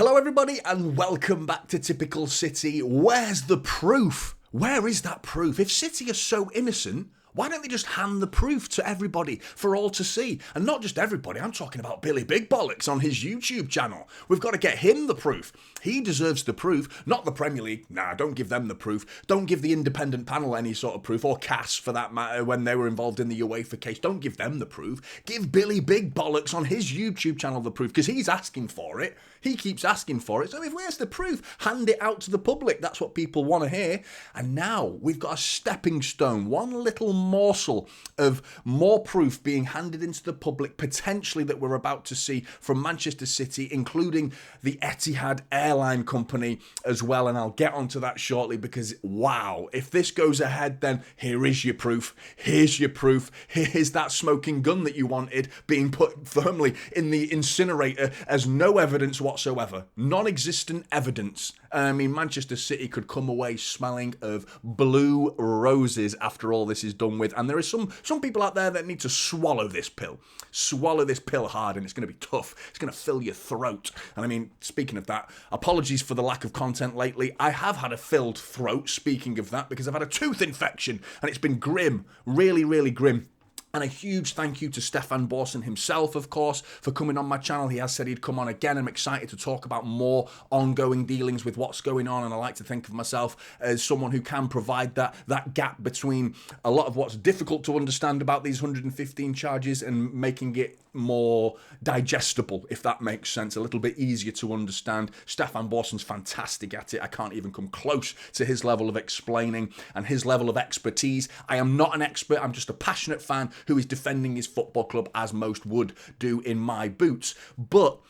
Hello everybody and welcome back to Typical City. Where's the proof? Where is that proof? If City are so innocent, why don't they just hand the proof to everybody for all to see? And not just everybody, I'm talking about Billy Big Bollocks on his YouTube channel. We've got to get him the proof. He deserves the proof, not the Premier League. Nah, don't give them the proof. Don't give the independent panel any sort of proof, or CAS for that matter, when they were involved in the UEFA case. Don't give them the proof. Give Billy Big Bollocks on his YouTube channel the proof, because he's asking for it. He keeps asking for it. So where's the proof? Hand it out to the public. That's what people want to hear. And now we've got a stepping stone, one little morsel of more proof being handed into the public, potentially, that we're about to see from Manchester City, including the Etihad airline company as well. And I'll get onto that shortly, because wow, if this goes ahead, then here is your proof. Here's your proof. Here's that smoking gun that you wanted being put firmly in the incinerator as no evidence whatsoever. Non-existent evidence. I mean, Manchester City could come away smelling of blue roses after all this is done with. And there are some people out there that need to swallow this pill. Swallow this pill hard, and it's going to be tough. It's going to fill your throat. And I mean, speaking of that, apologies for the lack of content lately. I have had a filled throat, speaking of that, because I've had a tooth infection, and it's been grim. Really, really grim. And a huge thank you to Stefan Borson himself, of course, for coming on my channel. He has said he'd come on again. I'm excited to talk about more ongoing dealings with what's going on. And I like to think of myself as someone who can provide that gap between a lot of what's difficult to understand about these 115 charges and making it more digestible, if that makes sense, a little bit easier to understand. Stefan Borson's fantastic at it. I can't even come close to his level of explaining and his level of expertise. I am not an expert. I'm just a passionate fan who is defending his football club, as most would do in my boots. But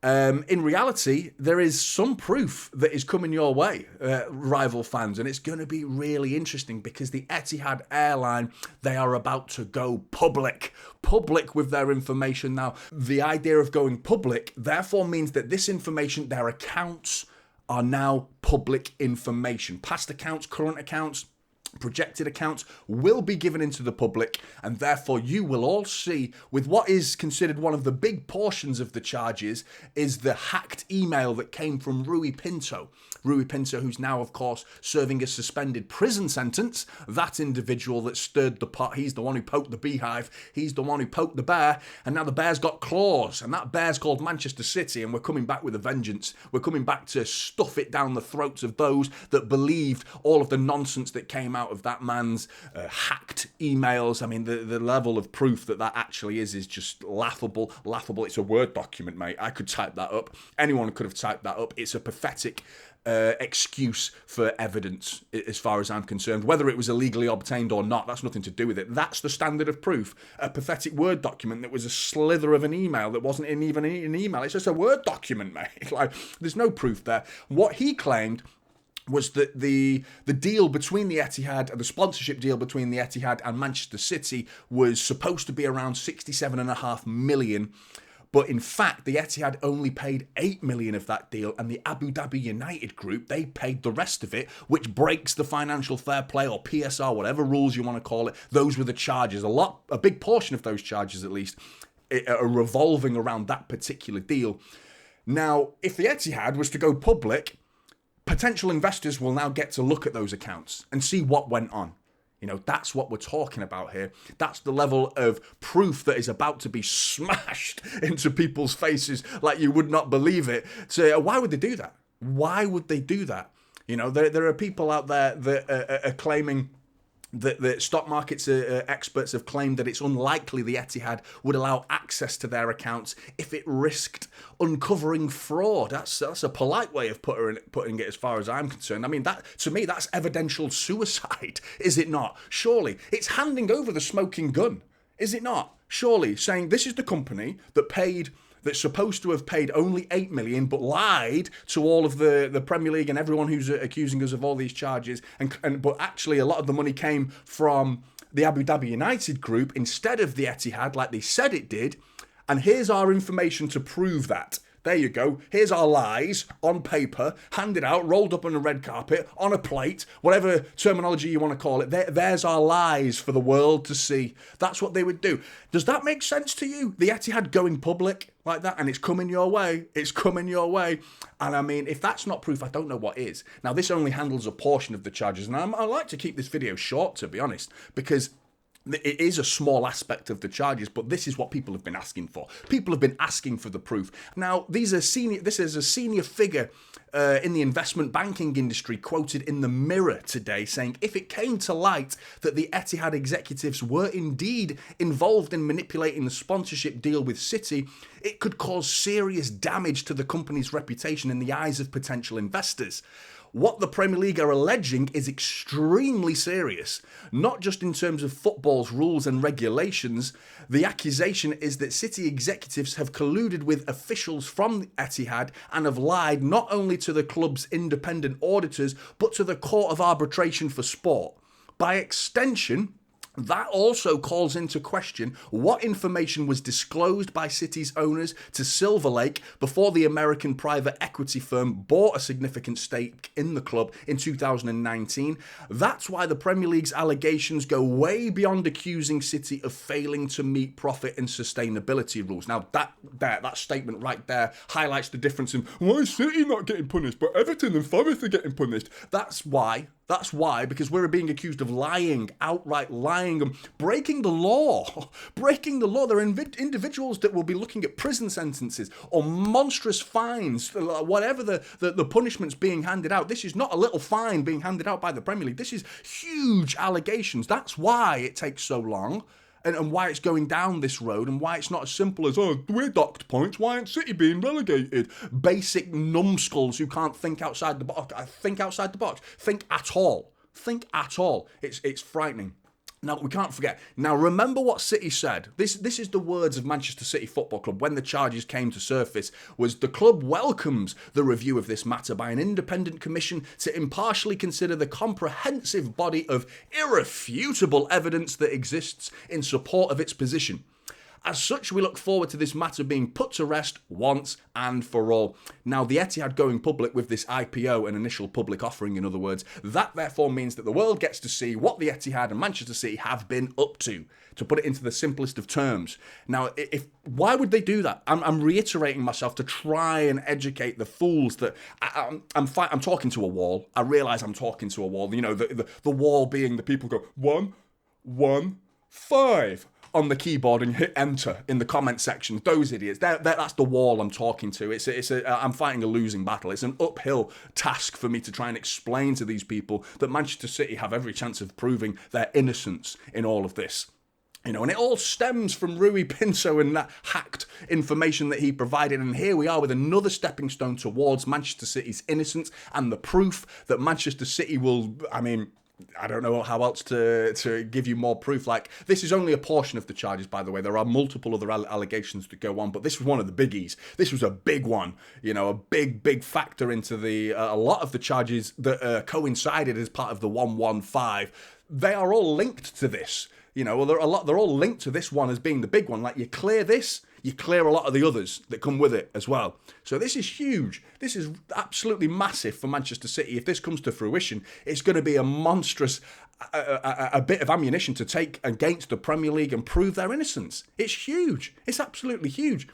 in reality, there is some proof that is coming your way, rival fans, and it's going to be really interesting, because the Etihad airline, they are about to go public with their information now. The idea of going public therefore means that this information, their accounts, are now public information. Past accounts, current accounts, projected accounts will be given into the public, and therefore you will all see, with what is considered one of the big portions of the charges, is the hacked email that came from Rui Pinto. Rui Pinto, who's now, of course, serving a suspended prison sentence. That individual that stirred the pot, he's the one who poked the beehive, he's the one who poked the bear, and now the bear's got claws, and that bear's called Manchester City, and we're coming back with a vengeance. We're coming back to stuff it down the throats of those that believed all of the nonsense that came out of that man's hacked emails. I mean, the level of proof that actually is just laughable. It's a Word document, mate. I could type that up. Anyone could have typed that up. It's a pathetic excuse for evidence, as far as I'm concerned. Whether it was illegally obtained or not, that's nothing to do with it. That's the standard of proof. A pathetic Word document that was a slither of an email that wasn't even an email. It's just a Word document, mate. Like, there's no proof there. What he claimed was that the deal between the Etihad, the sponsorship deal between the Etihad and Manchester City, was supposed to be around 67.5 million. But in fact, the Etihad only paid 8 million of that deal, and the Abu Dhabi United group, they paid the rest of it, which breaks the financial fair play, or PSR, whatever rules you want to call it. Those were the charges. A big portion of those charges, at least, are revolving around that particular deal. Now, if the Etihad was to go public, potential investors will now get to look at those accounts and see what went on. You know, that's what we're talking about here. That's the level of proof that is about to be smashed into people's faces like you would not believe it. So why would they do that? Why would they do that? You know, there are people out there that are claiming that the stock markets experts have claimed that it's unlikely the Etihad would allow access to their accounts if it risked uncovering fraud. That's a polite way of putting it, as far as I'm concerned. I mean, that, to me, that's evidential suicide, is it not? Surely it's handing over the smoking gun, is it not? Surely saying this is the company that's supposed to have paid only 8 million, but lied to all of the Premier League and everyone who's accusing us of all these charges. But actually, a lot of the money came from the Abu Dhabi United group instead of the Etihad, like they said it did. And here's our information to prove that. There you go. Here's our lies on paper, handed out, rolled up on a red carpet, on a plate, whatever terminology you want to call it. There's our lies for the world to see. That's what they would do. Does that make sense to you? The Etihad going public like that, and it's coming your way. It's coming your way. And I mean, if that's not proof, I don't know what is. Now, this only handles a portion of the charges, and I like to keep this video short, to be honest, because it is a small aspect of the charges, but this is what people have been asking for. People have been asking for the proof. Now, this is a senior figure in the investment banking industry quoted in the Mirror today saying, if it came to light that the Etihad executives were indeed involved in manipulating the sponsorship deal with City, it could cause serious damage to the company's reputation in the eyes of potential investors. What the Premier League are alleging is extremely serious, not just in terms of football's rules and regulations. The accusation is that City executives have colluded with officials from Etihad and have lied not only to the club's independent auditors, but to the Court of Arbitration for Sport. By extension, that also calls into question what information was disclosed by City's owners to Silver Lake before the American private equity firm bought a significant stake in the club in 2019. That's why the Premier League's allegations go way beyond accusing City of failing to meet profit and sustainability rules. Now, that statement right there highlights the difference in why is City not getting punished, but Everton and Forest are getting punished. That's why, because we're being accused of lying, outright lying, and breaking the law. Breaking the law. There are individuals that will be looking at prison sentences or monstrous fines, whatever the punishment's being handed out. This is not a little fine being handed out by the Premier League. This is huge allegations. That's why it takes so long. And why it's going down this road, and why it's not as simple as, oh, we're docked points, why aren't City being relegated? Basic numbskulls who can't think outside the box. Think outside the box. Think at all. Think at all. It's frightening. Now, we can't forget. Now, remember what City said. This is the words of Manchester City Football Club when the charges came to surface, was the club welcomes the review of this matter by an independent commission to impartially consider the comprehensive body of irrefutable evidence that exists in support of its position. As such, we look forward to this matter being put to rest once and for all. Now, the Etihad going public with this IPO, an initial public offering, in other words, that therefore means that the world gets to see what the Etihad and Manchester City have been up to put it into the simplest of terms. Now, why would they do that? I'm reiterating myself to try and educate the fools that I'm talking to a wall. I realise I'm talking to a wall. You know, the wall being the people go 1, 1, 5. On the keyboard and hit enter in the comment section. Those idiots. That's the wall I'm talking to. I'm fighting a losing battle. It's an uphill task for me to try and explain to these people that Manchester City have every chance of proving their innocence in all of this. You know, and it all stems from Rui Pinto and that hacked information that he provided. And here we are with another stepping stone towards Manchester City's innocence and the proof that Manchester City will, I don't know how else to give you more proof. Like, this is only a portion of the charges, by the way. There are multiple other allegations that go on, but this was one of the biggies. This was a big one, you know, a big factor into a lot of the charges that coincided as part of the 115. They are all linked to this. You know, well, they're all linked to this one as being the big one. Like, you clear this, you clear a lot of the others that come with it as well. So this is huge. This is absolutely massive for Manchester City. If this comes to fruition, it's going to be a monstrous a bit of ammunition to take against the Premier League and prove their innocence. It's huge. It's absolutely huge.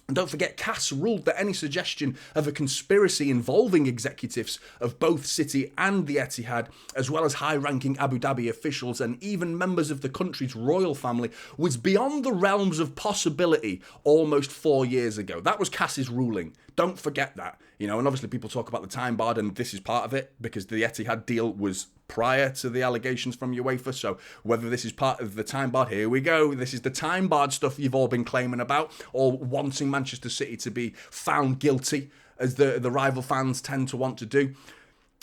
And don't forget, CAS ruled that any suggestion of a conspiracy involving executives of both City and the Etihad, as well as high-ranking Abu Dhabi officials and even members of the country's royal family, was beyond the realms of possibility almost 4 years ago. That was CAS's ruling. Don't forget that. You know, and obviously people talk about the time bar, and this is part of it, because the Etihad deal was prior to the allegations from UEFA. So whether this is part of the time barred, here we go. This is the time barred stuff you've all been claiming about, or wanting Manchester City to be found guilty, as the rival fans tend to want to do.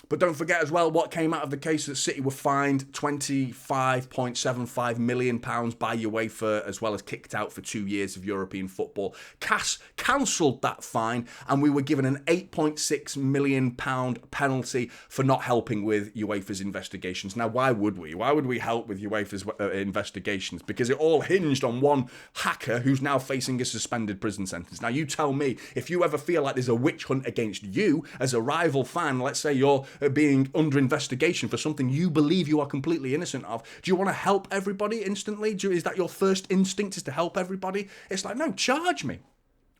But don't forget as well what came out of the case that City were fined £25.75 million by UEFA, as well as kicked out for 2 years of European football. CAS cancelled that fine, and we were given an £8.6 million penalty for not helping with UEFA's investigations. Now, why would we? Why would we help with UEFA's investigations? Because it all hinged on one hacker who's now facing a suspended prison sentence. Now, you tell me, if you ever feel like there's a witch hunt against you as a rival fan, let's say you're being under investigation for something you believe you are completely innocent of, do you want to help everybody instantly? Is that your first instinct, is to help everybody? It's like, no, charge me.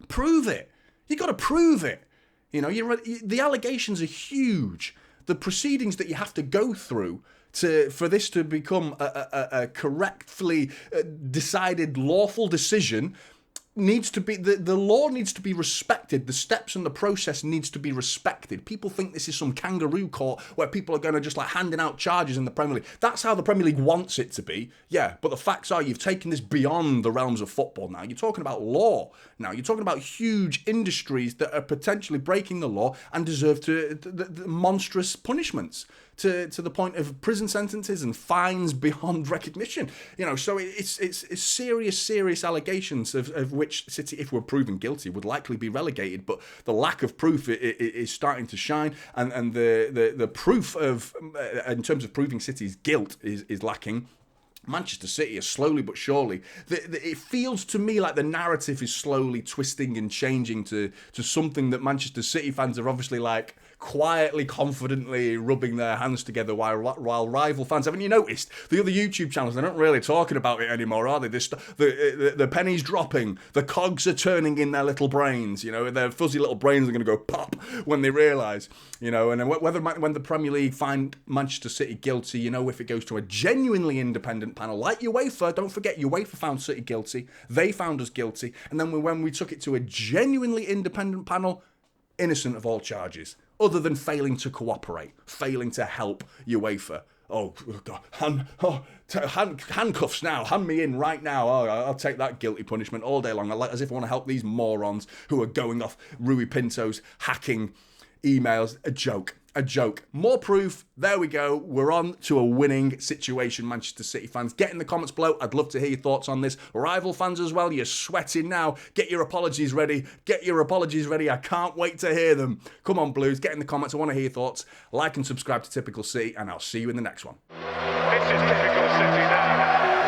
Prove it. You got to prove it. You know, the allegations are huge. The proceedings that you have to go through for this to become a correctly decided lawful decision needs to be, the law needs to be respected. The steps and the process needs to be respected. People think this is some kangaroo court where people are going to just like handing out charges in the Premier League. That's how the Premier League wants it to be. Yeah, but the facts are you've taken this beyond the realms of football now. You're talking about law now. You're talking about huge industries that are potentially breaking the law and deserve the monstrous punishments. To the point of prison sentences and fines beyond recognition. You know, so it's serious allegations of which City, if we're proven guilty, would likely be relegated. But the lack of proof is starting to shine, and the proof of, in terms of proving City's guilt, is lacking. Manchester City is slowly but surely, it feels to me like the narrative is slowly twisting and changing to something that Manchester City fans are obviously like quietly, confidently rubbing their hands together while rival fans, haven't you noticed? The other YouTube channels, they're not really talking about it anymore, are they? The penny's dropping, the cogs are turning in their little brains, you know, their fuzzy little brains are going to go pop when they realise, you know, and when the Premier League find Manchester City guilty, you know, if it goes to a genuinely independent panel like UEFA, don't forget UEFA found City guilty, they found us guilty, and then when we took it to a genuinely independent panel, innocent of all charges, other than failing to cooperate, failing to help UEFA. Oh, God. Handcuffs now. Hand me in right now. Oh, I'll take that guilty punishment all day long. As if I want to help these morons who are going off Rui Pinto's hacking emails. A joke. More proof. There we go. We're on to a winning situation, Manchester City fans. Get in the comments below. I'd love to hear your thoughts on this. Rival fans as well, you're sweating now. Get your apologies ready. I can't wait to hear them. Come on, Blues. Get in the comments. I want to hear your thoughts. Like and subscribe to Typical City, and I'll see you in the next one. This is Typical City now.